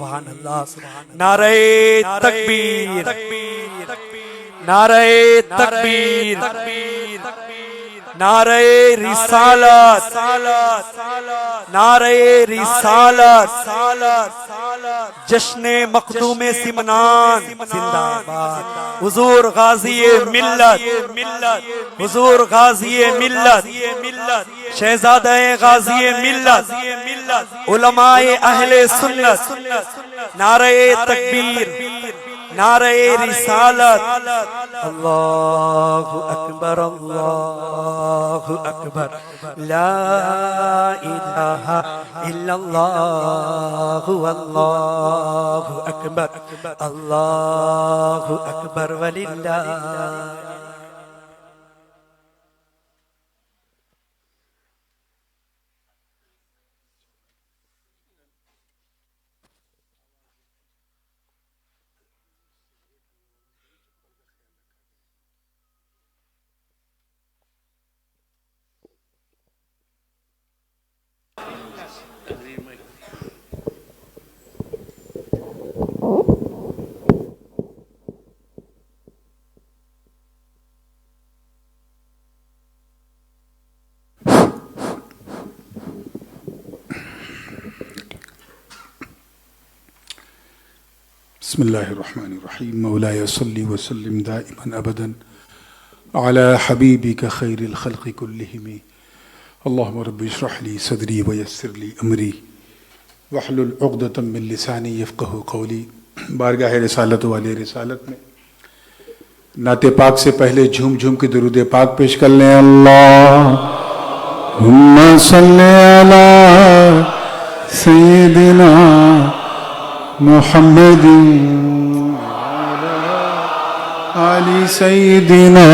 सुभान अल्लाह। नारे तकबीर, नारे तकबीर, नारे रिसालत, नारे रिसालत, जश्ने मखदूमे सिमनान जिंदाबाद। हुजूर गाज़ी मिल्लत, हुजूर गाज़ी मिल्लत, शहज़ादा गाज़ी मिल्लत, उलमाए अहले सुन्नत। नारे तकबीर, नारे रिसालत। अल्लाहु अकबर, अल्लाहु अकबर, ला इलाहा इल्लल्लाह, अल्लाहु अकबर, अल्लाहु अकबर वलिल्लाह। बिस्मिल्लाहिर्रहमानिर्रहीम। मौलाया सल्ली व सल्लिम दाइमन अबदन अला हबीबिका खैरिल खल्क़ि कुल्लिहिम। अल्लाहुम्मा रब्बि इश्रह ली सदरी व यस्सिर ली अमरी वहलुल उक़दतम मिन लिसानी यफ़क़हू क़ौली। बारगाह रिसालत वाले रिसालत में नाते पाक से पहले झूम झूम के दुरूद पाक पेश कर लें। अल्लाहुम्मा सल्ली अला सय्यिदिना मुहम्मद आली सय्यिदिना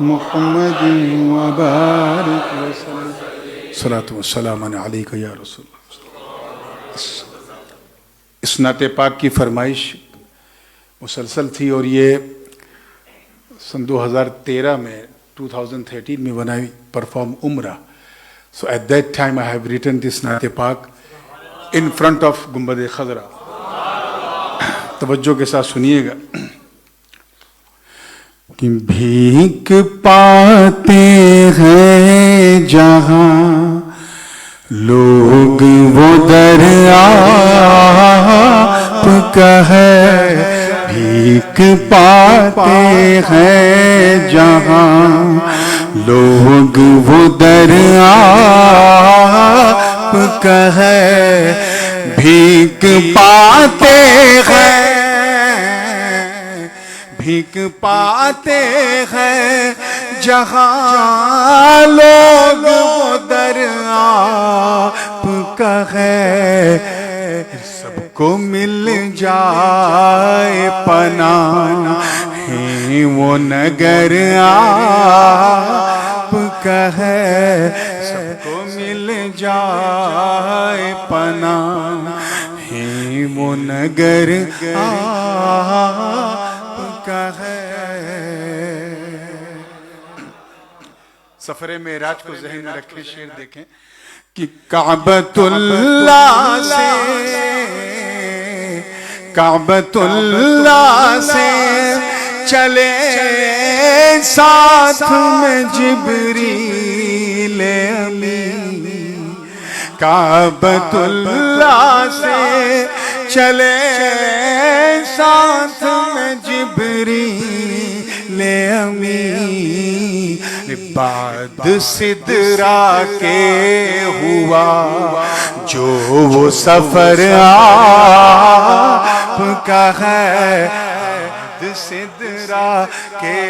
मुहम्मद व बारिक वसल्लम। सलातु व सलाम अलैका या रसूलल्लाह। इस नाते पाक की फरमाइश मुसलसल थी और ये सन 2013 में 2013 में बनाई परफॉर्म उम्रा। So at that time I have written this नाते पाक इन फ्रंट ऑफ गुंबद खजरा। तवज्जो के साथ सुनिएगा कि भीख पाते हैं जहाँ लोग वो दर आपका है। भीख पाते हैं जहाँ लोग वो दर आपका है। भीख पाते हैं, भीख पाते हैं जहाँ लोग वो दर आपका है। सबको मिल जाए पनाह है वो नगर आपका है। सबको मिल जाए पनाह है वो नगर आपका है। सफरे मेराज को ज़हन में रखें, शेर देखें कि काबतुल्लाह से चले साथ में जिब्रील अमीन। काबतुल्लाह से चले साथ में जिब्रील अमीन। बाद सिदरा के हुआ जो वो सफर आपका है। बाद सिदरा के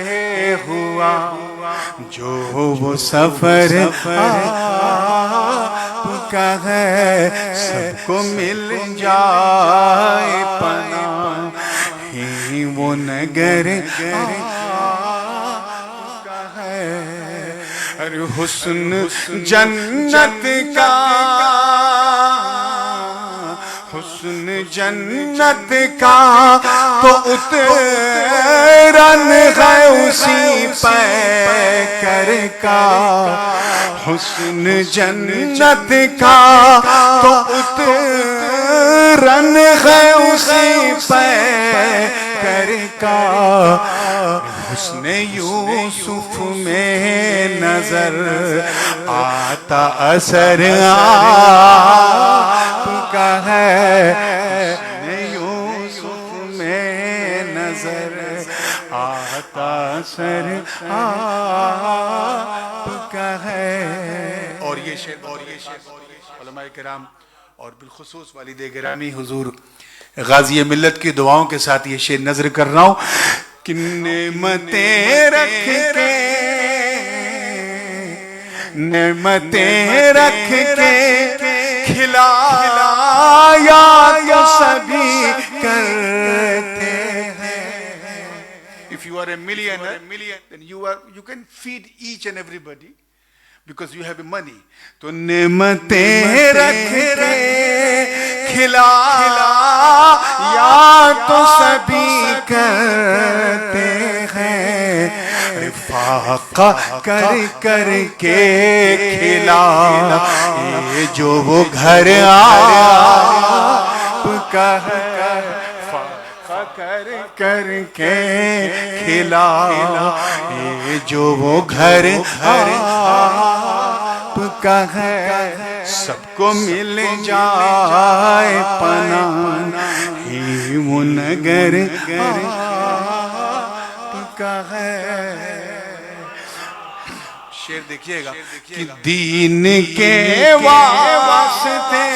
हुआ जो वो सफर आपका है। सबको मिल जाए पनाह ही वो नगर हुस्न जन्नत का, हुस्न जन्नत का तो उतरन है उसी पैकर का। हुस्न जन्नत का तो उतर रन है उसी पे करका, हुस्ने यूसुफ में नजर आता असर आपका है, हुस्ने यूसुफ में नजर आता असर आपका है। और ये शेर उलमाए किराम और बिलखुसूस वालिद गिरामी हुजूर गाजी मिल्लत की दुआओं के साथ ये शेर नजर कर रहा हूँ कि नेमतें रख के खिलाया तो सभी करते हैं। If you are a millionaire, then you can feed each and everybody because you have money. तो नेमतें रख के खिलाया तो सभी करते हैं, रिफ़ाक़ा कर के खिला ये जो वो घर आपका है, कर के खिला ये जो वो घर आपका है, सबको मिल जाए पना ही वो नगर आपका है। शेर देखिएगा कि दीन के वास्ते,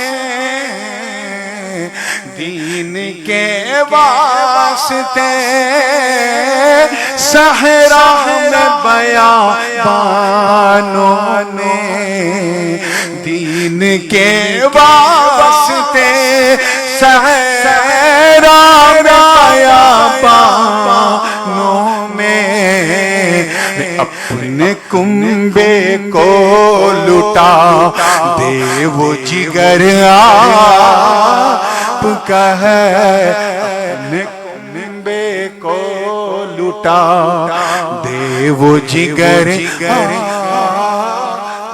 दीन के वास्ते सहरा में बयाबानों ने, दीन के वास्ते सहरा बयाबानों में अपने कुंबे को लुटा दे वो जिगर आपका है, अपने कुंबे को लुटा दे वो जिगर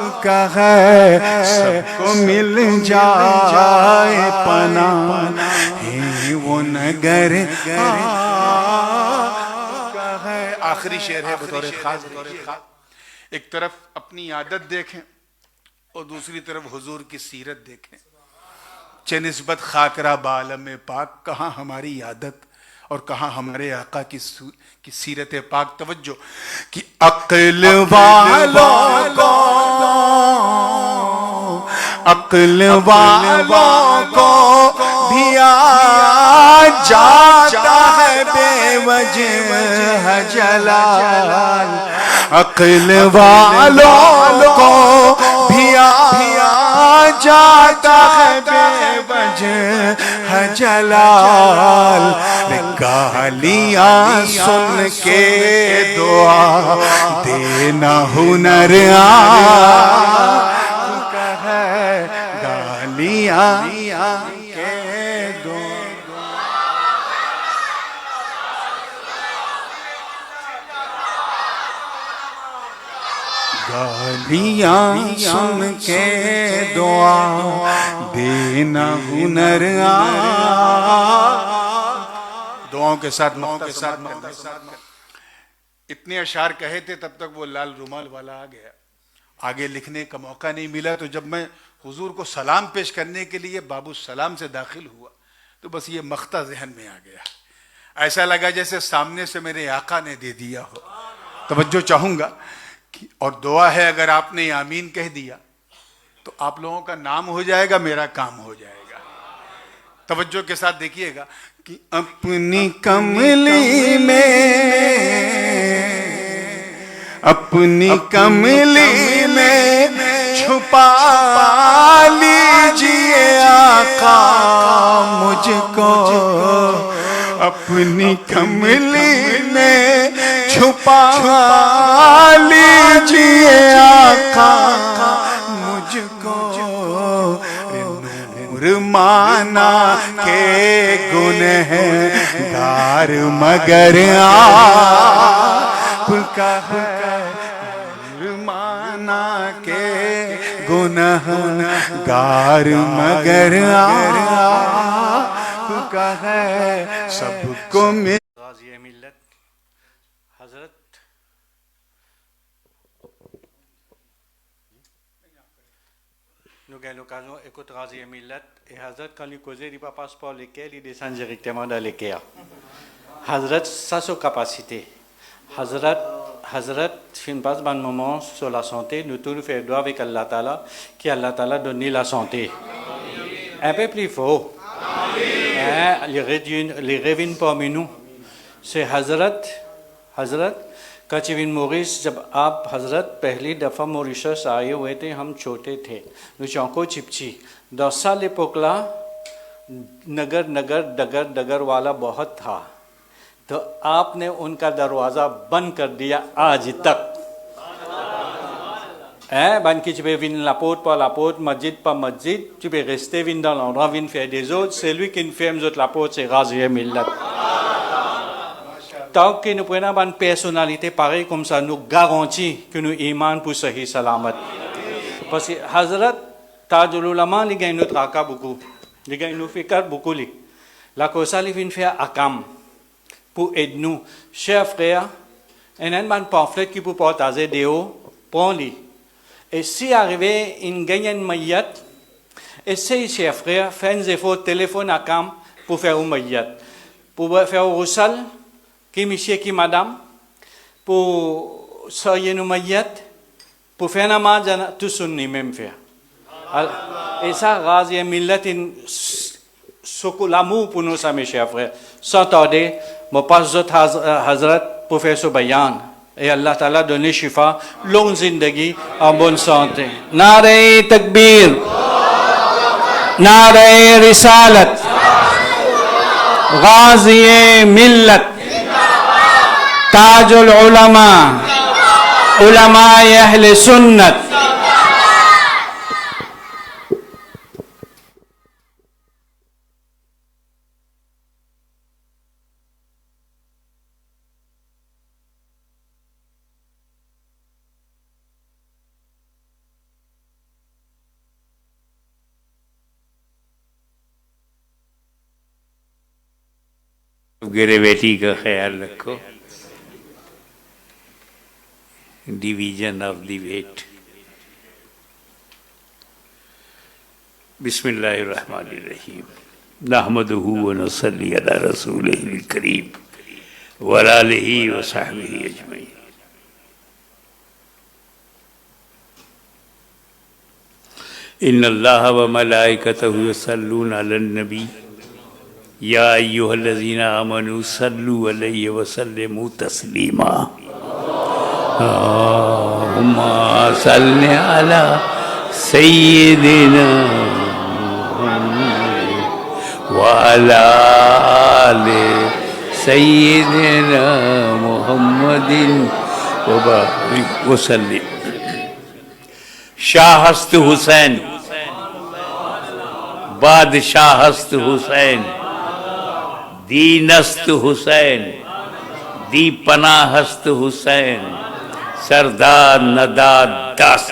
आपका है, सबको मिल जाए पना ही वो नगर आपका है। आखिरी शेर है बतौर खास, एक तरफ अपनी आदत देखें और दूसरी तरफ हुजूर की सीरत देखें। चनिस्बत खाकरा बालम पाक, कहाँ हमारी आदत और कहाँ हमारे आका की सीरत पाक। तवज्जो कि अक्ल वालों को भी आ जाता है बेवजह जलाल, अक्ल वालों को भी आ जाता है बेवजह जलाल, गालियां सुन के दुआ देना हुनर आपका है, गालियां के गालियां सुन के दुआ देना हुनर दुआओं के साथ इतने अशार कहे थे, तब तक वो लाल रुमाल वाला आ गया। आगे लिखने का मौका नहीं मिला, तो जब मैं हुजूर को सलाम पेश करने के लिए बाबू सलाम से दाखिल हुआ तो बस ये मख्ता जहन में आ गया। ऐसा लगा जैसे सामने से मेरे आका ने दे दिया हो। तवज्जो चाहूंगा कि और दुआ है, अगर आपने आमीन कह दिया तो आप लोगों का नाम हो जाएगा, मेरा काम हो जाएगा। तवज्जो के साथ देखिएगा कि अपनी कमली में छुपा लीजिए आका मुझको, अपनी कमली में छुपा लीजिए आका मुझको, नूर माना के गुनहगार मगर आपका है, नूर माना के गुनहगार मगर का है सबको मिल गाज़ी मिल्लत हज़रत Nous gagnons l'occasion d'écouter Gazi Millet et Hazrat, quand il causait, il n'y a pas passeport lequel, il descend directement dans l'équerre. Hazrat, ça c'est capacité. Hazrat, fait une passe bon moment sur la santé, nous tous nous faisons doigt avec Allah Ta'ala, qui Allah Ta'ala donne la santé. Un peu plus fort. Les rêves parmi nous. C'est Hazrat, quand tu viens Maurice, जब आप हजरत पहली दफ़ा Mauritius आए हुए थे हम छोटे थे nous चौंको चिपची 10 साल पोकला नगर नगर डगर डगर वाला बहुत था तो आपने उनका दरवाज़ा बंद कर दिया आज तक ban qui tu peux venir la porte par la porte masjid par masjid tu peux rester venir dans l'endroit venir faire des autres c'est lui qui ferme la porte c'est Gazi Millet. Tant que nous prenons une personnalité pareille comme ça, nous garantit que nous iman pour sahih salamat. Parce que Hazrat Tajul Ulama, il gagne notre aka beaucoup. Il gagne nous fikar beaucoup. La cause, il vient faire akam pour aider nous. Chers frères, il y a un pamphlet qui peut partager des hauts, prends-le. Et si arrivé, il gagne une maillat, essayez, chers frères, faites un effort, téléphone akam pour faire une maillat. Pour faire un roussal, qui monsieur, qui madame, pour soigner nos maillettes, pour faire namaz, tout ce n'est même faire. Et ça, Gazi Millet, l'amour pour nous, ça, mes chers frères. Sans tarder, je passe Hazrat pour faire ce bayan. Et Allah Ta'ala donne shifa, longue zindagi, en bonne santé. Nare Takbir, Nare Risalat, Gazi Millet. Tajul उलमा उलमाए अहले सुन्नत गिरे बेटी का ख्याल रखो division of the weight. Bismillahirrahmanirrahim. Nahmaduhu wa nusalli ala rasulihil kareem wa ala alihi wa sahbihi ajma'in. Inna Allaha wa malaikatahu yusalluna ala nabi ya ayyuhallazina amanu sallu alayhi wa sallimu taslima. Allahumma salli ala sayyidina wa ala ali sayyidina Muhammadin wa barik wa sallim. Shahast Hussain, Badshahast Hussain, Deenast Hussain, Deepanahast Hussain, सरदार नदार दस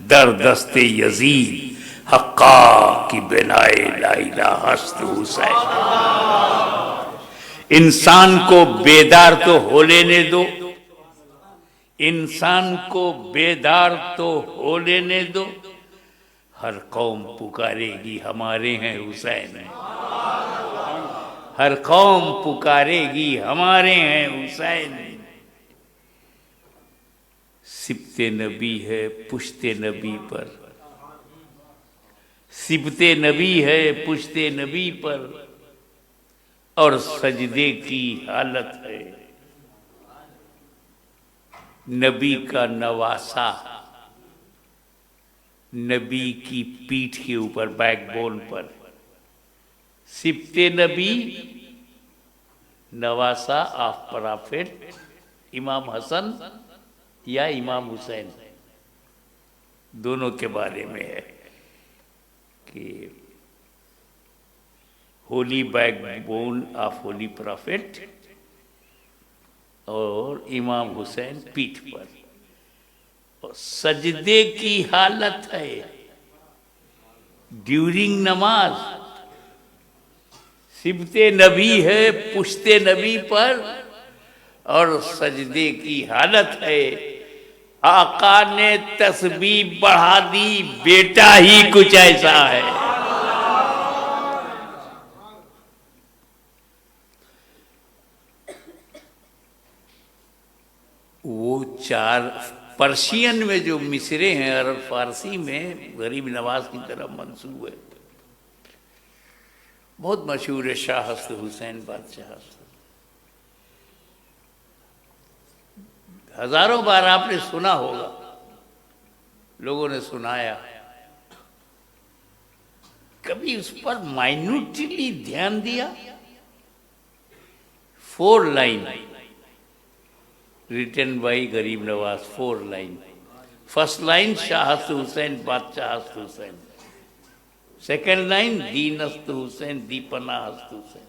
दरदस्ते Yazid हक्का की बिनाए लाइला हस्त हुसैन। इंसान को बेदार तो हो लेने दो, इंसान को बेदार तो हो लेने दो, हर कौम पुकारेगी हमारे हैं हुसैन, हर कौम पुकारेगी हमारे हैं हुसैन। सिबते नबी है पुश्ते नबी पर, सिबते नबी है पुश्ते नबी पर, और सजदे की हालत है नबी का नवासा, नबी की पीठ के ऊपर बैकबोन पर। सिबते नबी, नवासा ऑफ प्रॉफिट इमाम हसन या इमाम हुसैन, दोनों के बारे में है कि Holi backbone of holy prophet और इमाम हुसैन पीठ पर, और सजदे की हालत है ड्यूरिंग नमाज। सिबते नबी है पुश्ते नबी पर और सजदे की हालत है। आका ने तस्बीह बढ़ा दी, बेटा ही कुछ ऐसा है। वो चार पर्शियन में जो मिसरे हैं, अरब फारसी में गरीब नवाज की तरफ मंसूब है, बहुत मशहूर है। शाह हस्त हुसैन बादशाह, हजारों बार आपने सुना होगा, लोगों ने सुनाया, कभी उस पर माइन्यूटली ध्यान दिया? 4 लाइन रिटन बाई गरीब Nawaz, 4 line. First line Shah हस्त हुसैन बादशाह हस्त हुसैन, सेकेंड लाइन दीन हस्त हुसैन दीपना हस्त हुसैन,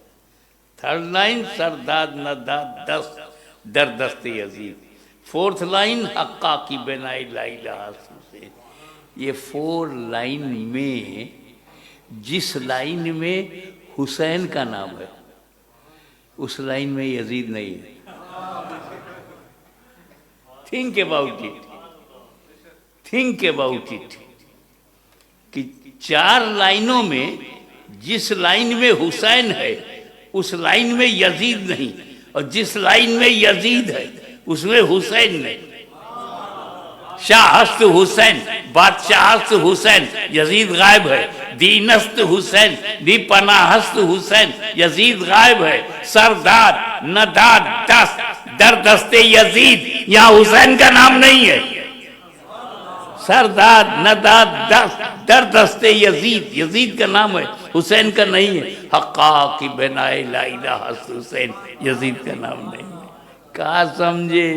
थर्ड लाइन सरदाद नदाद दस्त दर दस्त यजीद, फोर्थ लाइन हक्का की बेनाई लाइला हस्त हुसैन। ये 4 लाइन में जिस लाइन में हुसैन का नाम है उस लाइन में यजीद नहीं है। Think about it, think about it कि 4 लाइनों में जिस लाइन में हुसैन है उस लाइन में यजीद नहीं, और जिस लाइन में यजीद है उसमें हुसैन नहीं। शाह हस्त हुसैन बादशाह हस्त हुसैन, यजीद गायब है। दीनस्त हुसैन दीपना हस्त हुसैन, यजीद गायब है। सरदार नदाद दस्त दर दस्ते यजीद, यहां हुसैन का नाम नहीं है। सरदार नदाद दस्त दर दस्ते यजीद, यजीद का नाम है, हुसैन का नहीं है। हक्का की बेनाए लाइला हस्त हुसैन, यजीद का नाम नहीं है। कहा समझे?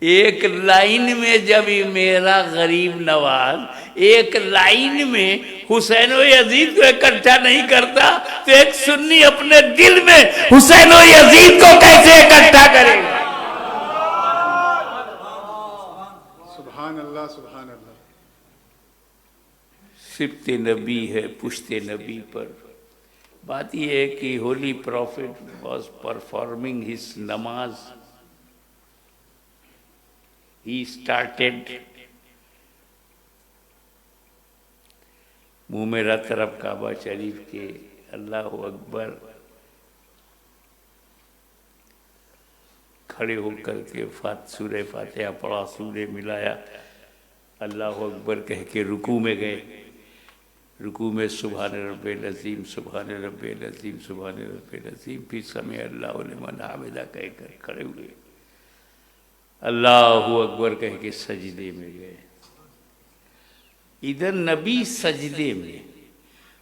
एक लाइन में जब ये मेरा गरीब नवाज एक लाइन में हुसैन और यजीद को इकट्ठा नहीं करता, तो एक सुन्नी अपने दिल में हुसैन और यजीद को कैसे इकट्ठा करेगा? सुभान अल्लाह, सुभान अल्लाह। सिबते नबी है पुश्ते नबी पर। बात यह है कि holy prophet was performing his नमाज, he started, मुंह में रत तरफ काबा शरीफ के अल्लाह अकबर, खड़े होकर के सूरह फातिहा पढ़ा, सूरह मिलाया, अल्लाह अकबर कह के रुकू में गए। रुकू में सुभान रब्बिल अज़ीम सुभान रब्बिल अज़ीम सुभान रब्बिल अज़ीम, फिर समय अल्लाहु लिमन हमिदा कह कर खड़े हुए, अल्लाहु अकबर कह के सजदे में गए। इधर नबी सजदे में,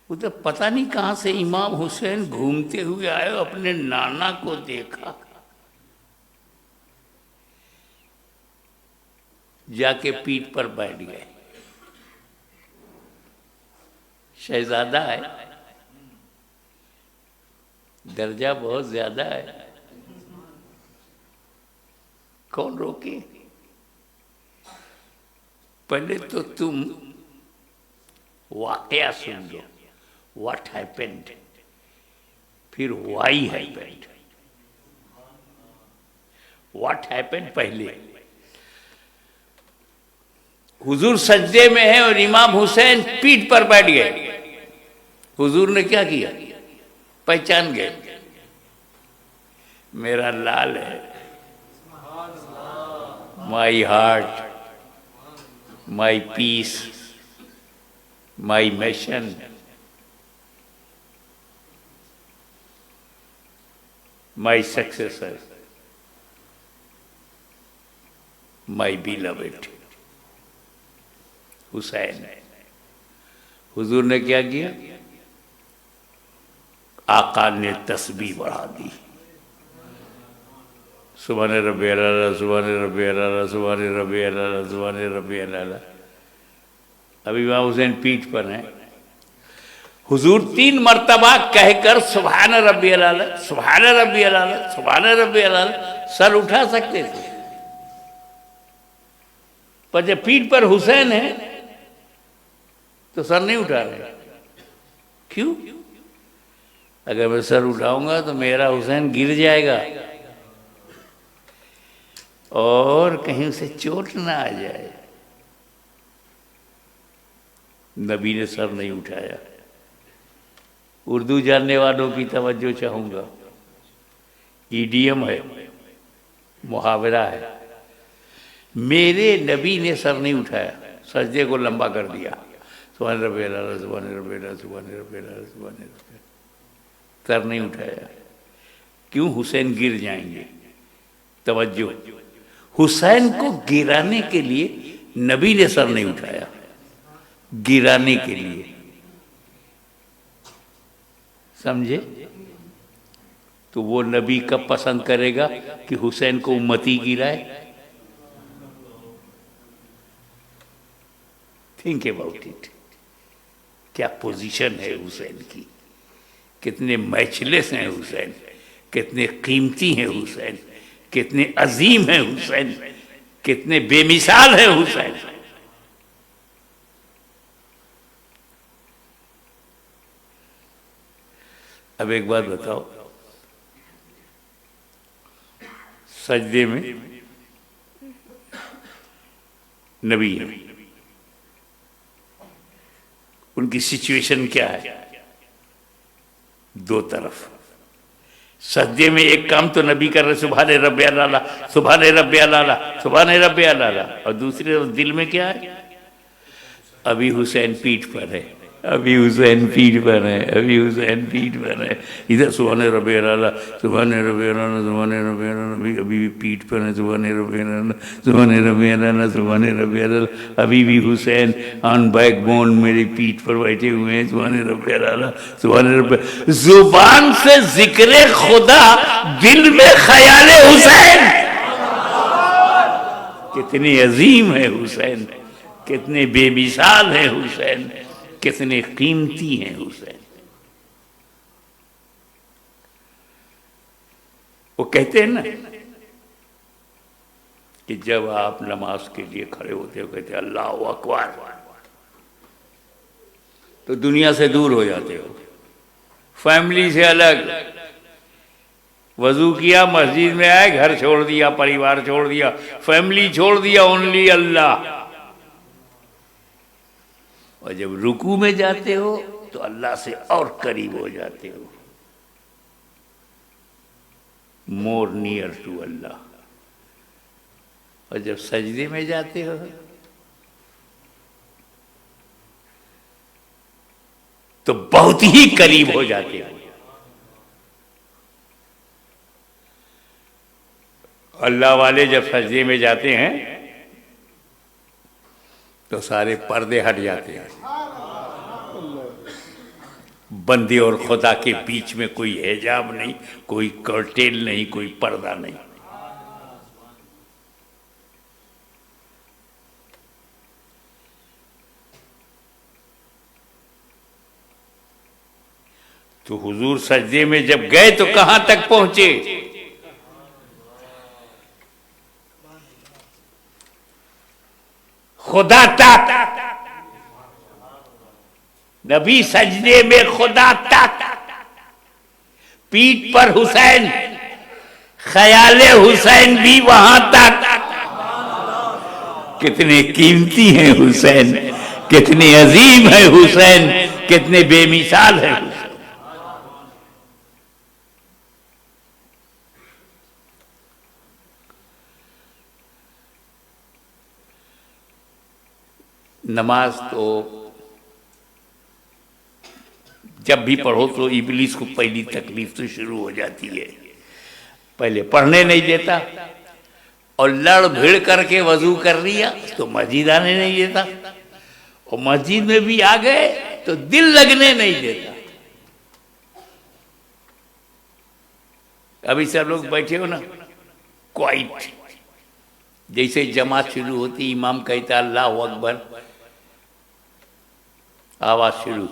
उधर पता नहीं कहाँ से इमाम हुसैन घूमते हुए आए, अपने नाना को देखा, जाके पीठ पर बैठ गए। शहजादा है, दर्जा बहुत ज्यादा है, कौन रोके? पहले तो तुम वाकया सुन लो, व्हाट हैपेंड, फिर व्हाई हैपेंड। व्हाट हैपेंड पहले। हुजूर सज्जे में है और इमाम हुसैन पीठ पर बैठ गए। हुजूर ने क्या किया? पहचान गए, मेरा लाल है, my heart, my peace, my mission, my successor, my beloved Hussain. हुजूर ने क्या किया? आका ने तस्बीह बढ़ा दी, सुभान रब्बियल आला सुभान रब्बियल आला सुभान रब्बियल आला सुभान रब्बियल आला। अभी इमाम हुसैन पीठ पर हैं। हुजूर 3 मर्तबा कहकर सुभान रब्बियल आला सुभान रब्बियल आला सुभान रब्बियल आला सर उठा सकते थे, पर जब पीठ पर हुसैन है तो सर नहीं उठा रहे। क्यों? अगर मैं सर उठाऊंगा तो मेरा हुसैन गिर जाएगा और कहीं उसे चोट ना आ जाए। नबी ने सर नहीं उठाया। उर्दू जानने वालों की तवज्जो चाहूंगा, ईडियम है, मुहावरा है। मेरे नबी ने सर नहीं उठाया, सजदे को लंबा कर दिया। सुभान रब्बियल आला, सुभान रब्बियल आला, सुभान रब्बियल आला, सुभान रब्बियल आला। सर नहीं उठाया। क्यों? हुसैन गिर जाएंगे। तवज्जो, हुसैन को गिराने के लिए नबी ने सर नहीं उठाया, गिराने के लिए। समझे? तो वो नबी कब पसंद करेगा कि हुसैन को उम्मती गिराए? Think about it. क्या पोजीशन है हुसैन की, कितने मैचलेस हैं हुसैन, कितने कीमती हैं हुसैन, कितने अजीम हैं हुसैन, कितने बेमिसाल हैं हुसैन। अब एक बात बताओ, सजदे में नबी है, उनकी सिचुएशन क्या है? दो तरफ। सजदे में एक काम तो नबी कर रहे सुभान रब्बियल आला, सुभान रब्बियल आला, सुभान रब्बियल आला, और दूसरी तरफ दिल में क्या है? अभी हुसैन पीठ पर है, अभी हुसैन पीठ पर है, अभी हुसैन पीठ पर है। इधर सुभान रब्बियल आला, सुभान रब्बियल आला, सुभान रब्बियल आला, अभी भी पीठ पर है, सुभान रब्बियल आला, सुभान रब्बियल आला, सुभान रब्बियल आला। अभी भी हुसैन ऑन बैकबोन मेरी पीठ पर बैठे हुए हैं, सुभान रब्बियल आला, सुभान रब्बियल। जुबान से जिक्र खुदा, दिल में ख्याल हुसैन। कितने अजीम है हुसैन, कितने बेमिसाल है हुसैन, कितने कीमती हैं हुसैन। वो कहते हैं ना कि जब आप नमाज के लिए खड़े होते हो, कहते हैं अल्लाह अकबर, तो दुनिया से दूर हो जाते हो, फैमिली से अलग। वजू किया, मस्जिद में आए, घर छोड़ दिया, परिवार छोड़ दिया, फैमिली छोड़ दिया, ओनली अल्लाह। और जब रुकू में जाते हो तो अल्लाह से और करीब हो जाते हो, मोर नियर टू अल्लाह। और जब सजदे में जाते हो तो बहुत ही करीब हो जाते हो। अल्लाह वाले जब सजदे में जाते हैं तो सारे पर्दे हट जाते हैं। बंदे और खुदा के बीच में कोई हिजाब नहीं, कोई कर्टेन नहीं, कोई पर्दा नहीं। तो हुजूर सजदे में जब गए तो कहां तक पहुंचे? खुदा तक। नबी सजदे में खुदा तक, पीठ पर हुसैन, ख्याले हुसैन भी वहां तक। कितने कीमती हैं हुसैन, कितने अजीम है हुसैन, कितने बेमिसाल है हुसैन। नमाज तो जब भी पढ़ो तो इब्लीस को पहली तकलीफ तो शुरू हो जाती है। पहले पढ़ने नहीं देता और लड़ भिड़ करके वजू कर लिया तो मस्जिद आने नहीं देता, और मस्जिद में भी आ गए तो दिल लगने नहीं देता। अभी सब लोग बैठे हो ना, क्वाइट, जैसे जमात शुरू होती इमाम कहता अल्लाह अकबर, आवाज शुरू,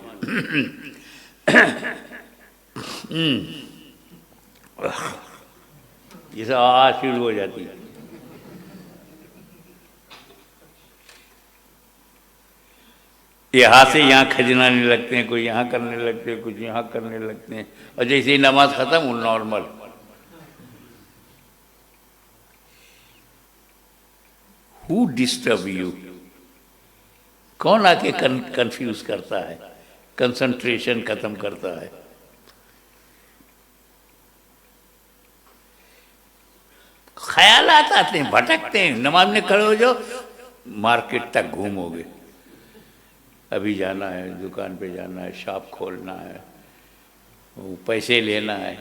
ये सब आवाज शुरू हो जाती है। यहाँ से यहाँ खजनाने लगते हैं, कोई यहाँ करने लगते हैं, कुछ यहाँ करने लगते हैं, और जैसे ही नमाज खत्म वो नॉर्मल। Who disturb you? कौन आके कंफ्यूज करता है, कंसंट्रेशन खत्म करता है? ख्यालात आते हैं, भटकते हैं। नमाज में खड़े हो जाओ, मार्केट तक घूमोगे, अभी जाना है, दुकान पे जाना है, शॉप खोलना है, वो पैसे लेना है।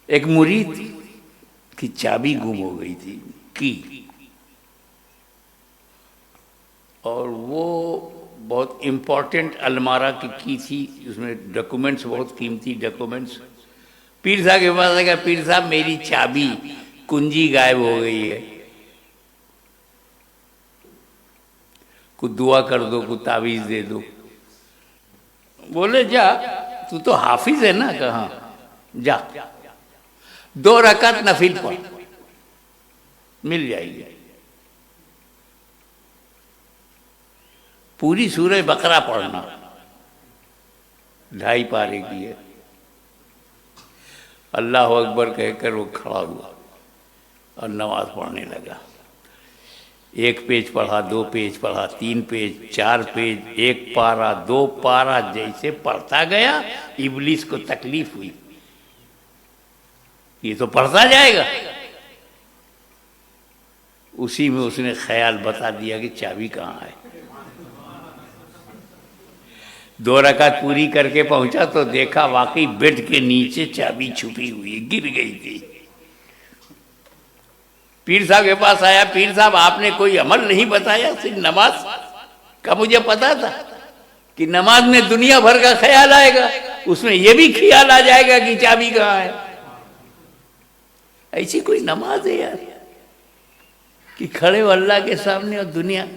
एक मुरीद की चाबी गुम हो गई थी, की, और वो बहुत इम्पोर्टेंट अलमारा की थी, उसमें डॉक्यूमेंट्स, बहुत कीमती डॉक्यूमेंट्स। पीर साहब के पास आएगा, पीर साहब मेरी चाबी, कुंजी गायब हो गई है, कुछ दुआ कर दो, कुछ तावीज दे दो। बोले जा, तू तो हाफिज है ना, कहाँ जा, 2 रकात नफिल पढ़, मिल जाएगी। पूरी सूरह बकरा पढ़ना, 2.5 पारे की है। अल्लाह अकबर कहकर वो खड़ा हुआ और नमाज पढ़ने लगा। 1 पेज पढ़ा, 2 पेज पढ़ा, 3 पेज, 4 पेज, 1 पारा, 2 पारा, जैसे पढ़ता गया इब्लीस को तकलीफ हुई, ये तो पढ़ता जाएगा। उसी में उसने ख्याल बता दिया कि चाबी कहाँ है। 2 रकात पूरी करके पहुंचा तो देखा वाकई बेड के नीचे चाबी छुपी हुई, गिर गई थी। पीर साहब के पास आया, पीर साहब आपने कोई अमल नहीं बताया, सिर्फ नमाज का मुझे पता था कि नमाज में दुनिया भर का ख्याल आएगा, उसमें यह भी ख्याल आ जाएगा कि चाबी कहाँ है। ऐसी कोई नमाज है यार कि खड़े हो अल्लाह के सामने और दुनिया।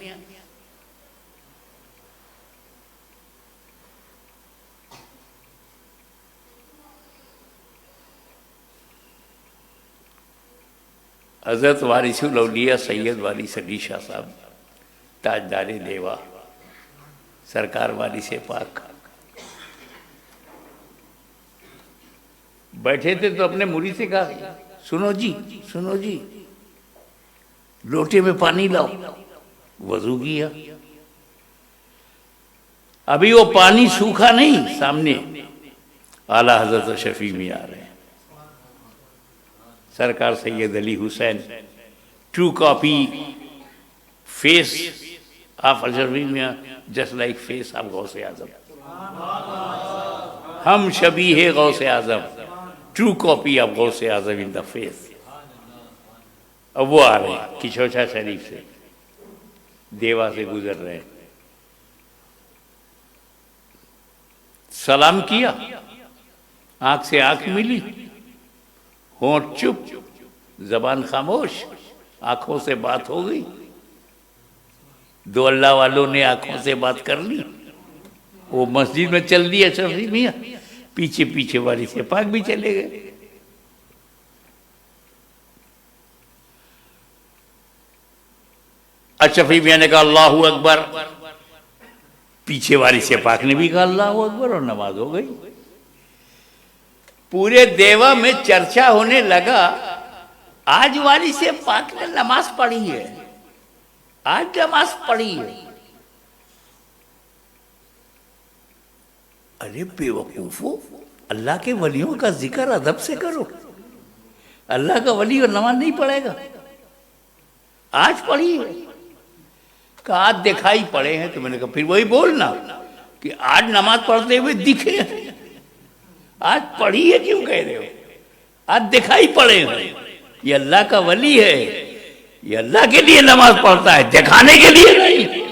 हज़रत वारिसुल औलिया सैयद वारिस अली शाह साहब, ताजदारे देवा, सरकार वारिस पाक, बैठे थे तो अपने मुरीद से कहा, सुनो जी, सुनो जी, लोटे में पानी लाओ। वजू किया, अभी वो पानी सूखा नहीं, सामने आला हजरत शफी में आ रहे हैं, सरकार Syed Ali Hussain, true copy face of Shafi Miyan, just like face of गौसे आजम। हम शबीह है गौसे आजम, ट्रू कॉपी ऑफ गौसे आजम इन द फेस। अब वो आ रहे हैं किशोशा शरीफ से, देवा से गुजर रहे हैं, सलाम किया, आंख से आंख मिली, होंठ चुप, जबान खामोश, आंखों से बात हो गई। 2 अल्लाह वालों ने आंखों से बात कर ली। वो मस्जिद में चल दिया शफी मियां, पीछे पीछे वाली से पाक भी चले गए। शफी मियां ने कहा अल्लाहू अकबर, पीछे वाली से पाक ने भी कहा अल्लाहू अकबर, और नमाज हो गई। पूरे देवा में चर्चा होने लगा, आज वाली से पाक ने नमाज पढ़ी है, आज नमाज पढ़ी है। अरे बेवकूफो, अल्लाह के वलियों का जिक्र अदब से करो। अल्लाह का वली और नमाज नहीं पढ़ेगा, आज पढ़ी है। कहा आज दिखाई पड़े हैं, तो मैंने कहा फिर वही बोलना कि आज नमाज पढ़ते हुए दिखे हैं। आज पढ़ी है क्यों कह रहे हो? आज दिखाई पड़े हैं। ये अल्लाह का वली है, ये अल्लाह के लिए नमाज पढ़ता है, दिखाने के लिए नहीं।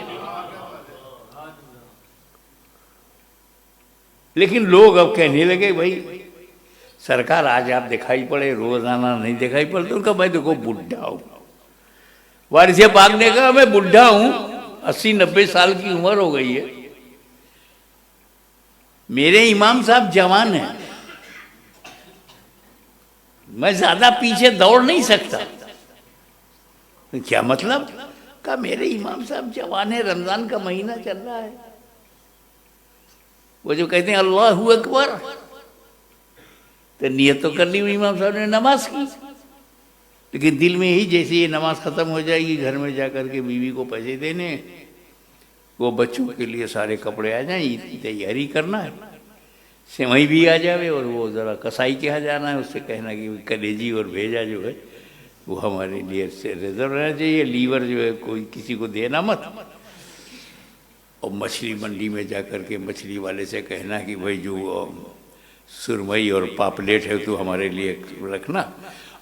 लेकिन लोग अब कहने लगे भाई सरकार आज आप दिखाई पड़े, रोजाना नहीं दिखाई पड़ते। उनका भाई देखो बुढ़ा हूं, वारिस पाक ने कहा मैं बुढ़ा हूं, 80-90 साल की उम्र हो गई है, मेरे इमाम साहब जवान हैं, मैं ज्यादा पीछे दौड़ नहीं सकता। तो क्या मतलब? कहा मेरे इमाम साहब जवान है, रमजान का महीना चल रहा है, वो जो कहते हैं अल्लाहू अकबर, तो नियत तो कर ली हुई इमाम साहब ने नमाज की, लेकिन दिल में ही जैसे ये नमाज खत्म हो जाएगी घर में जाकर के बीवी को पैसे देने, वो बच्चों के लिए सारे कपड़े आ जाए, तैयारी करना है, सेवई भी आ जावे, और वो ज़रा कसाई के यहाँ जाना है, उससे कहना कि कलेजी और भेजा जो है वो हमारे लिए से रिजर्व रहना चाहिए, लीवर जो है कोई किसी को देना मत। और मछली मंडी में जाकर के मछली वाले से कहना कि भाई जो सुरमई और पापलेट है तो हमारे लिए रखना,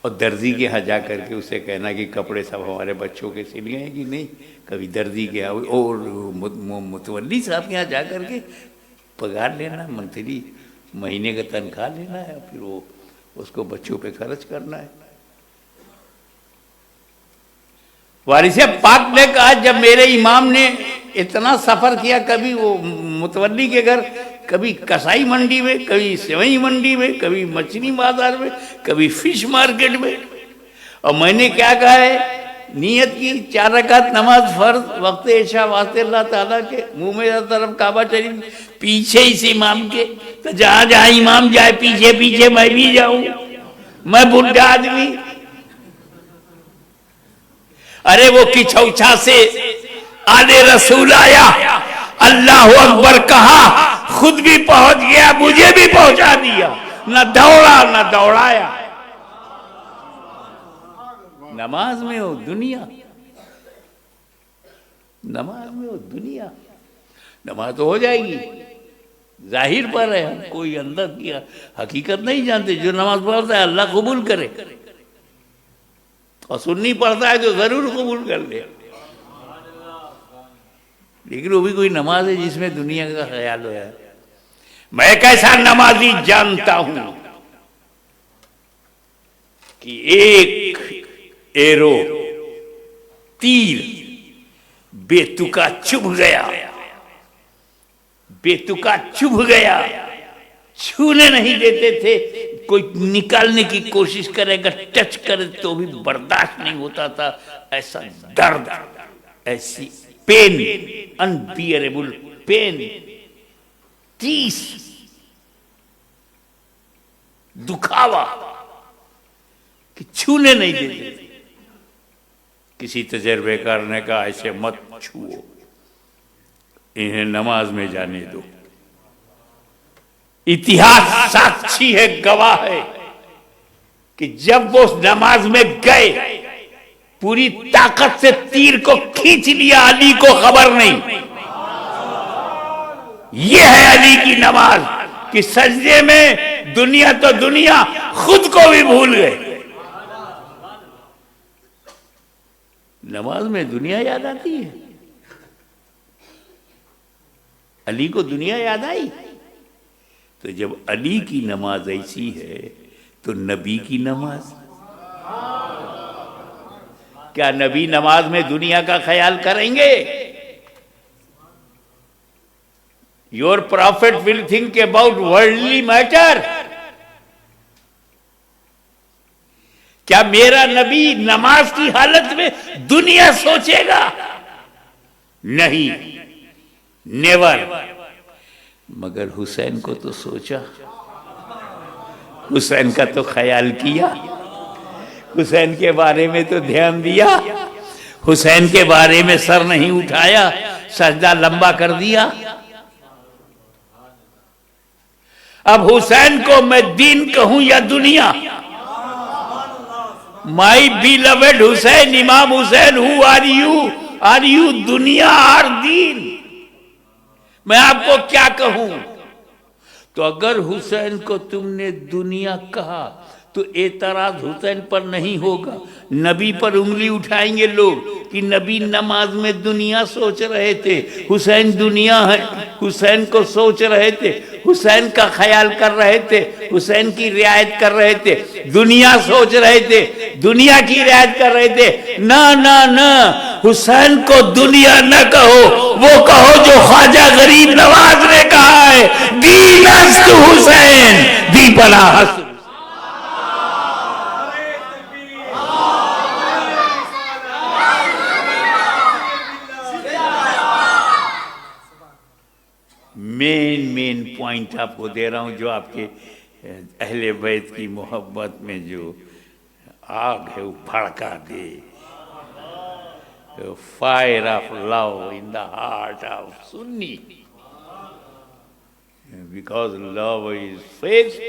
और दर्जी के यहाँ जा कर के उसे कहना कि कपड़े सब हमारे बच्चों के सिल गए कि नहीं। कभी दर्जी के यहाँ और मुतवल्ली साहब के यहाँ जा कर के पगार लेना, मंथली महीने का तनख्वाह लेना है, फिर वो उसको बच्चों पे खर्च करना है। वारिस पाक ने कहा जब मेरे इमाम ने इतना सफर किया, कभी वो मुतवल्ली के घर, कभी कसाई मंडी में, कभी सेवई मंडी में, कभी मछली बाजार में, कभी फिश मार्केट में, और मैंने क्या कहा है, नियत की 4 रकात नमाज फर्ज वक्त इशा वास्ते अल्लाह ताला के, मुंह में तरफ काबा शरीफ, पीछे इस इमाम के, तो जहां जहां इमाम जाए पीछे पीछे मैं भी जाऊं, मैं बुढ़ा आदमी। अरे वो किछौछा से आले रसूल आया, अल्लाह अकबर कहा, खुद भी पहुंच गया, मुझे भी पहुंचा दिया, न दौड़ा न दौड़ाया। नमाज में हो दुनिया, नमाज में हो दुनिया, नमाज तो हो जाएगी, जाहिर पर है, हम कोई अंदर की हकीकत नहीं जानते। जो नमाज पढ़ता है अल्लाह कबूल करे, और सुन्नी पढ़ता है तो जरूर कबूल कर ले, लेकिन वो भी कोई नमाज है जिसमें दुनिया का ख्याल है। मैं कैसा नमाजी जानता हूं कि एक एरो तीर बेतुका चुभ गया, बेतुका चुभ गया, छूने नहीं देते थे, कोई निकालने की कोशिश करेगा, टच करे तो भी बर्दाश्त नहीं होता था, ऐसा दर्द, ऐसी पेन, अनबियरेबल पेन, 30 दुखावा कि छूने नहीं देते। किसी तजर्बेकार ने कहा ऐसे मत छुओ, इन्हें नमाज में जाने दो। इतिहास साक्षी है, गवाह है कि जब वो नमाज में गए, पूरी ताकत से तीर को खींच लिया, अली को खबर नहीं। ये है अली की नमाज कि सजदे में दुनिया तो दुनिया, खुद को भी भूल गए। नमाज में दुनिया याद आती है, अली को दुनिया याद आई। तो जब अली की नमाज ऐसी है तो नबी की नमाज, क्या नबी नमाज में दुनिया का ख्याल करेंगे? Your profit will think about worldly matter. क्या मेरा नबी नमाज की हालत में दुनिया सोचेगा? नहीं, नेवर। मगर हुसैन को तो सोचा, हुसैन का तो ख्याल किया, हुसैन के बारे में तो ध्यान दिया, हुसैन के बारे में सर नहीं उठाया, सजदा लंबा कर दिया। अब हुसैन को मैं दीन कहूं या दुनिया? माई बिलवेड हुसैन, इमाम Hussain, who are you? Are you दुनिया और दीन? मैं आपको क्या कहूं? तो अगर हुसैन को तुमने दुनिया कहा तो एतराज हुसैन पर नहीं होगा, नबी पर उंगली उठाएंगे लोग कि नबी नमाज में दुनिया सोच रहे थे, हुसैन दुनिया है, हुसैन को सोच रहे थे, हुसैन का ख्याल कर रहे थे, हुसैन की रियायत कर रहे थे, दुनिया सोच रहे थे, दुनिया की रियायत कर रहे थे। ना ना ना, हुसैन को दुनिया न कहो, वो कहो जो ख्वाजा गरीब नवाज ने कहा है, दीनस्त हुसैन दी बना हसन। पॉइंट आपको दे रहा हूँ जो आपके अहले बैत की मोहब्बत में जो आग है वो भड़का दे। Fire of love in the heart of Sunni, because love is faith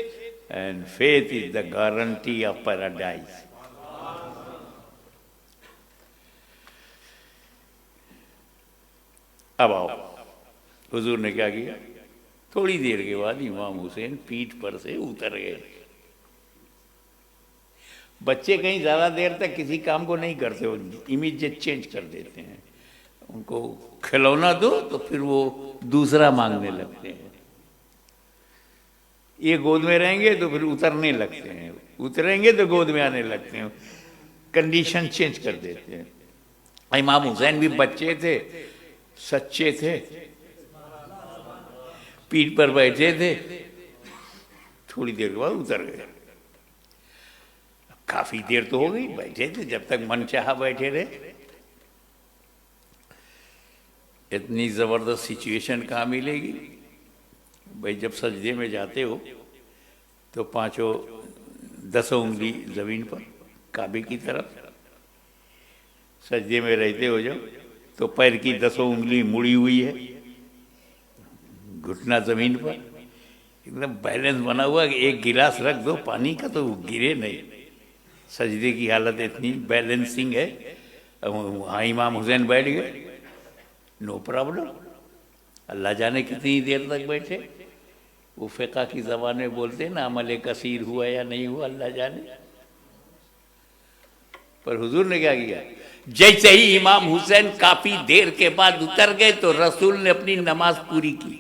and faith is the guarantee of paradise. अब आओ, हुजूर ने क्या किया, थोड़ी देर के बाद इमाम हुसैन पीठ पर से उतर गए। बच्चे कहीं ज्यादा देर तक किसी काम को नहीं करते, वो इमीडिएट चेंज कर देते हैं। उनको खिलौना दो तो फिर वो दूसरा मांगने लगते हैं। ये गोद में रहेंगे तो फिर उतरने लगते हैं, उतरेंगे तो गोद में आने लगते हैं, कंडीशन चेंज कर देते हैं। इमाम हुसैन भी बच्चे थे, सच्चे थे, पीठ पर बैठे थे, थोड़ी देर के बाद उतर गए। काफी देर तो हो गई बैठे थे, जब तक मन चाहा बैठे रहे। इतनी जबरदस्त सिचुएशन कहाँ मिलेगी भाई? जब सजदे में जाते हो तो पांचों 10 उंगली जमीन पर काबे की तरफ, सजदे में रहते हो जब तो पैर की 10 उंगली मुड़ी हुई है, घुटना जमीन पर, एकदम बैलेंस बना हुआ कि एक गिलास रख दो पानी का तो गिरे नहीं। सजदे की हालत इतनी बैलेंसिंग है। वहाँ इमाम हुसैन बैठ गए, नो प्रॉब्लम। अल्लाह जाने कितनी देर तक बैठे। वो फ़िक़्ह की ज़बान में बोलते हैं ना, अमल कसीर हुआ या नहीं हुआ अल्लाह जाने। पर हुजूर ने क्या किया, जैसे ही इमाम हुसैन काफी देर के बाद उतर गए तो रसूल ने अपनी नमाज पूरी की,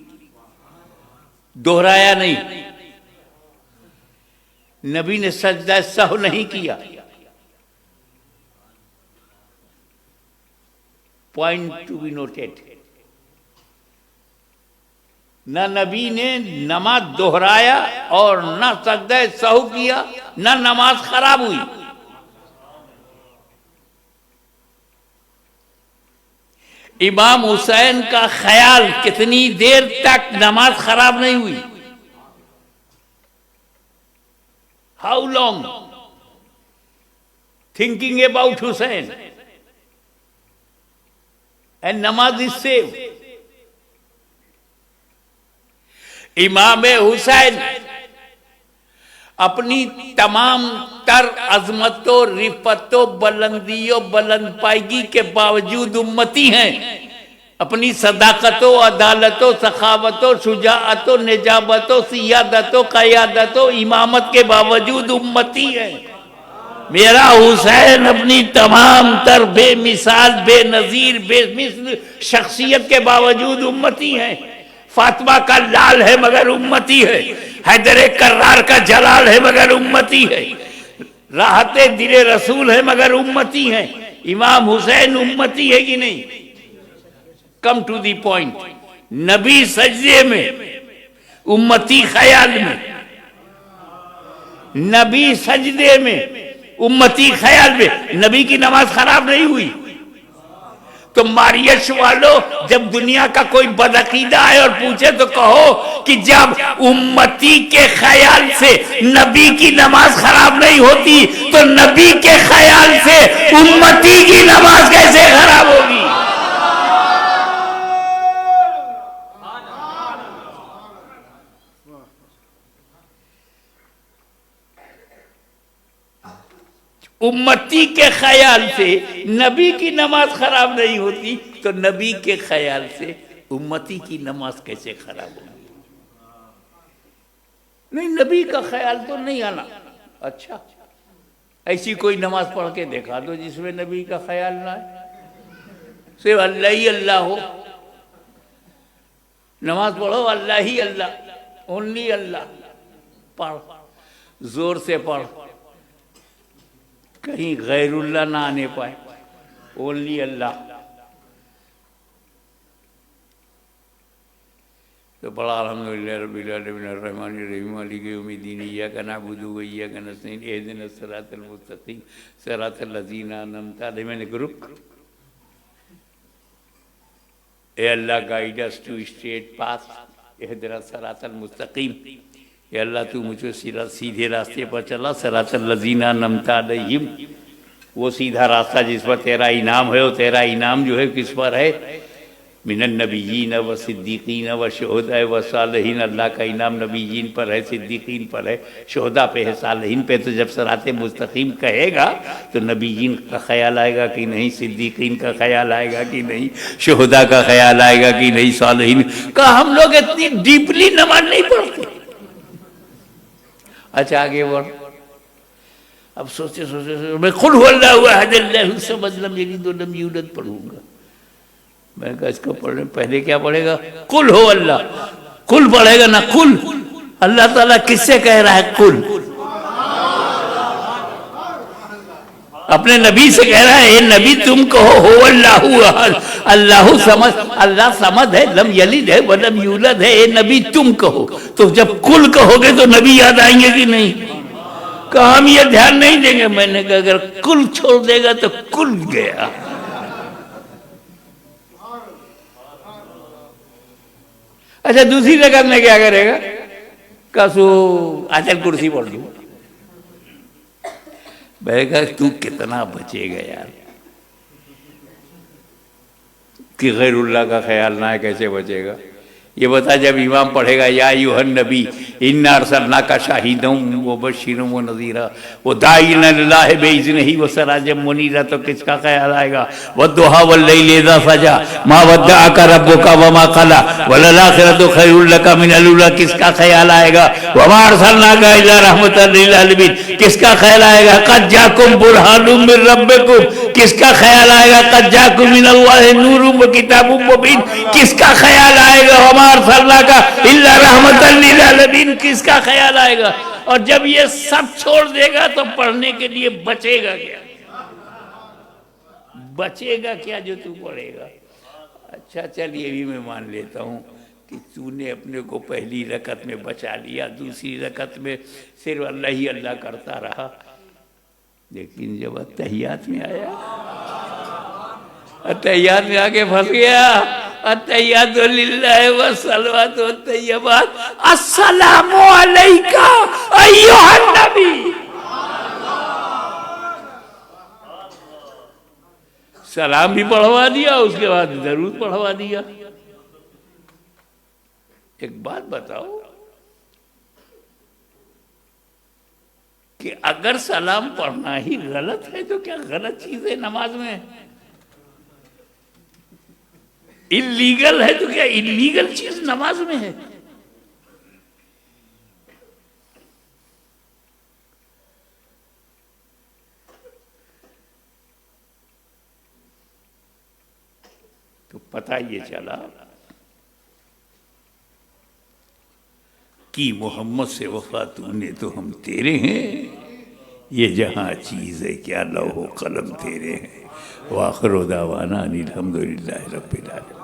दोहराया नहीं। नबी ने सजदा सहव नहीं किया। पॉइंट टू बी नोटेड, न नबी ने नमाज दोहराया और न सजदा सहव किया, न नमाज खराब हुई। इमाम हुसैन का ख्याल कितनी देर तक नमाज खराब नहीं हुई? How long thinking about Hussain and नमाज इज सेव। इमाम हुसैन अपनी तमाम तर अजमतों, रिफतों, बुलंदियों, बुलंद पायगी के बावजूद उम्मती हैं। अपनी सदाकतों, अदालतों, सखावतों, शुजाअतों, निजाबतों, सियादतों, क़यादतों, इमामत के बावजूद उम्मती है। मेरा हुसैन अपनी तमाम तर बेमिसाल, बेनजीर, बेमिसल शख्सियत के बावजूद उम्मती है। फातिमा का लाल है मगर उम्मती है। हैदर कर्रार का जलाल है मगर उम्मती है। राहते दिले रसूल है मगर उम्मती है। इमाम हुसैन उम्मती है कि नहीं? Come to the point. नबी सजदे में, उम्मती ख्याल में। नबी सजदे में, उम्मती ख्याल में। नबी की नमाज खराब नहीं हुई। तो मारियश वालों, जब दुनिया का कोई बदअकीदा आए और पूछे तो कहो कि जब उम्मती के ख्याल से नबी की नमाज खराब नहीं होती तो नबी के ख्याल से उम्मती की नमाज कैसे खराब होगी? उम्मती के ख्याल से नबी की नमाज खराब नहीं होती तो नबी के ख्याल से उम्मती की नमाज कैसे खराब होगी? नहीं, नबी का ख्याल तो नहीं आना। अच्छा, ऐसी कोई नमाज पढ़ के दिखा दो जिसमें नबी का ख्याल ना आए, सिर्फ अल्लाह ही अल्लाह हो। नमाज पढ़ो अल्लाह ही अल्लाह, ओनली अल्लाह। पढ़, जोर से पढ़, कहीं गैरुल्लाह ना आने पाए, ओनली अल्लाह। तो बड़ा अल्हम्दुलिल्लाह रब्बिल आलमीन अर्रहमानिर रहीम मालिक यौमिद्दीन इय्याका नअबुदु व इय्याका नस्तईन इहदिनस सिरातल मुस्तकीम सिरातल लज़ीना अनअमता अलैहिम ग्रुप। ए अल्लाह, guide us to straight path इहदिना सिरातल मुस्तकीम, या अल्लाह तू मुझे सीधे रास्ते पर चला, सिरातल लजीना अनअमता अलैहिम, वो सीधा रास्ता जिस पर तेरा इनाम है, वो तेरा इनाम जो है किस पर है? मिनन नबीयीन व सिद्दीकीन व शुहदा व सालिहीन, अल्लाह का इनाम नबीयीन पर है, सिद्दीकीन पर है, शुहदा पे है, सालिहीन पे। तो जब सिराते मुस्तकीम कहेगा तो नबीयीन का ख्याल आएगा कि नहीं, सिद्दीकीन का ख्याल आएगा कि नहीं, शुहदा का ख्याल आएगा कि नहीं, सालिहीन का। हम लोग इतनी डीपली नमाज नहीं पढ़ते। अच्छा आगे बढ़। अब सोचे सोचे मैं खुद हुवल्लाहु अहद अल्लाहु समद लम यलिद व लम यूलद पढ़ूंगा। मैं कहा इसको पढ़ने पहले क्या पढ़ेगा? कुल हो अल्लाह, कुल पढ़ेगा ना कुल। अल्लाह ताला किससे कह रहा है कुल? अपने नबी से कह रहा है, ये नबी तुम कहो हो अल्लाहु अहद, अल्लाहु समद, अल्लाह समद है, लम यलिद है व लम यूलद है, ये नबी तुम कहो। तो जब कुल कहोगे तो नबी याद आएंगे कि नहीं? कहा हम ये ध्यान नहीं देंगे। मैंने कहा अगर कुल छोड़ देगा तो कुल गया। अच्छा दूसरी रकम में क्या करेगा? कसू आचल कुर्सी पढ़ लू। बैगा तू कितना बचेगा यार, कि गैरुल्लाह का ख्याल ना है, कैसे बचेगा? ये बता, जब इमाम पढ़ेगा या अय्युहन नबी इन्ना अरसलनाका शाहिदम व बशीरम व नज़ीरा व दाइयन इलल्लाहि बिइज़्निही व सिराजम मुनीरा, तो किसका ख्याल आएगा? वद्दुहा वल्लैलि इज़ा सजा मा वद्दअका रब्बुका व मा क़ला वलल आखिरतु खैरुल लका मिनल ऊला, किसका ख्याल आएगा? व मा अरसलनाका इल्ला रहमतल लिल आलमीन, किसका ख्याल आएगा? क़द जाकुम बुरहानुम मिर रब्बिकुम, किसका ख्याल आएगा? क़द जाकुम मिनल्लाहि नूरुम व किताबुम मुबीन, किसका ख्याल आएगा? का इल्ला रहमतल लिल आलमीन, किसका ख्याल आएगा? और जब ये सब छोड़ देगा तो पढ़ने के लिए बचेगा क्या? बचेगा क्या जो तू पढ़ेगा? अच्छा चल ये भी मैं मान लेता हूँ कि तूने अपने को पहली रकत में बचा लिया, दूसरी रकत में सिर्फ अल्लाह ही अल्लाह करता रहा, लेकिन जब अत्तहियात में आया, अत्तहियात में आके फंस गया। अत्तहियातु लिल्लाहि व सलवातु व तय्यबात अस्सलामु अलैका अय्युहन नबी। सलाम भी पढ़वा दिया, उसके बाद दरूद पढ़वा दिया। एक बात बताओ कि अगर सलाम पढ़ना ही गलत है तो क्या गलत चीज है नमाज में? इलीगल है तो क्या इलीगल चीज नमाज में है? तो पता ये चला कि मोहम्मद से वफा तूने तो हम तेरे हैं, ये जहां चीज है क्या लौह कलम तेरे हैं। वाखिर दावाना अनिल हम्दुलिल्लाहि रब्बिल आलमीन।